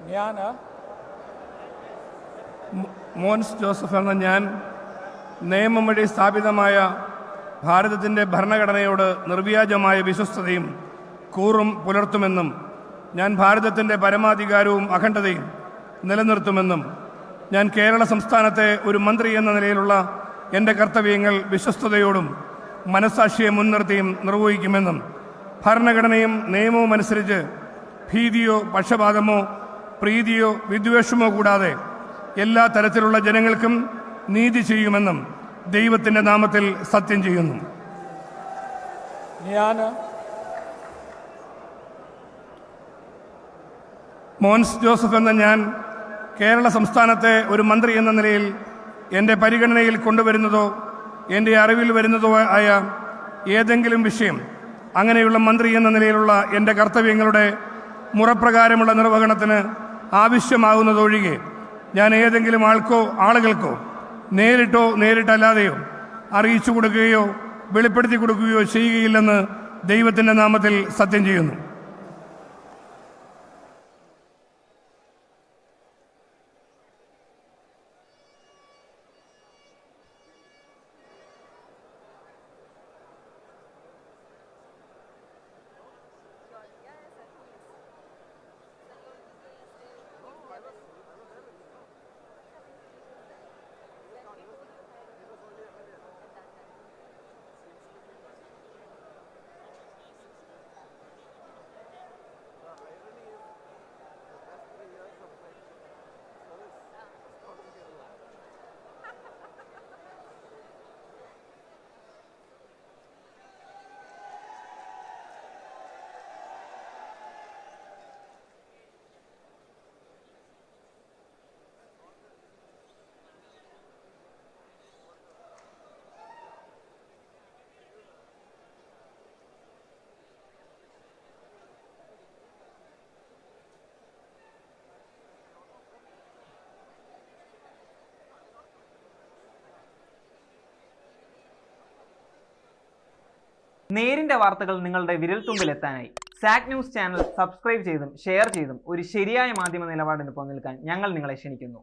ഞാൻ മോൻസ് ജോസഫ് എന്ന ഞാൻ നിയമം വഴി സ്ഥാപിതമായ ഭാരതത്തിൻ്റെ ഭരണഘടനയോട് നിർവ്യാജമായ വിശ്വസ്തതയും കൂറും പുലർത്തുമെന്നും ഞാൻ ഭാരതത്തിൻ്റെ പരമാധികാരവും അഖണ്ഡതയും നിലനിർത്തുമെന്നും ഞാൻ കേരള സംസ്ഥാനത്തെ ഒരു മന്ത്രി എന്ന നിലയിലുള്ള എൻ്റെ കർത്തവ്യങ്ങൾ വിശ്വസ്തയോടും മനസ്സാക്ഷിയെ മുൻനിർത്തിയും നിർവഹിക്കുമെന്നും ഭരണഘടനയും നിയമവും അനുസരിച്ച് ഭീതിയോ പക്ഷപാതമോ പ്രീതിയോ വിദ്വേഷമോ കൂടാതെ എല്ലാ തരത്തിലുള്ള ജനങ്ങൾക്കും നീതി ചെയ്യുമെന്നും ദൈവത്തിൻ്റെ നാമത്തിൽ സത്യം ചെയ്യുന്നു. ഞാൻ മോൻസ് ജോസഫ് എന്ന ഞാൻ കേരള സംസ്ഥാനത്തെ ഒരു മന്ത്രി എന്ന നിലയിൽ എൻ്റെ പരിഗണനയിൽ കൊണ്ടുവരുന്നതോ എൻ്റെ അറിവിൽ വരുന്നതോ ആയ ഏതെങ്കിലും വിഷയം അങ്ങനെയുള്ള മന്ത്രി എന്ന നിലയിലുള്ള എൻ്റെ കർത്തവ്യങ്ങളുടെ മുറപ്രകാരമുള്ള നിർവഹണത്തിന് ആവശ്യമാകുന്നതൊഴികെ ഞാൻ ഏതെങ്കിലും ആളുകൾക്കോ നേരിട്ടോ നേരിട്ടല്ലാതെയോ അറിയിച്ചു കൊടുക്കുകയോ വെളിപ്പെടുത്തി കൊടുക്കുകയോ ചെയ്യുകയില്ലെന്ന് ദൈവത്തിൻ്റെ നാമത്തിൽ സത്യം ചെയ്യുന്നു. നേരിന്റെ വാർത്തകൾ നിങ്ങളുടെ വിരൽത്തുമ്പിലെത്താനായി സാക് ന്യൂസ് ചാനൽ സബ്സ്ക്രൈബ് ചെയ്തും ഷെയർ ചെയ്തും ഒരു ശരിയായ മാധ്യമ നിലപാടിന് നിൽക്കാൻ ഞങ്ങൾ നിങ്ങളെ ക്ഷണിക്കുന്നു.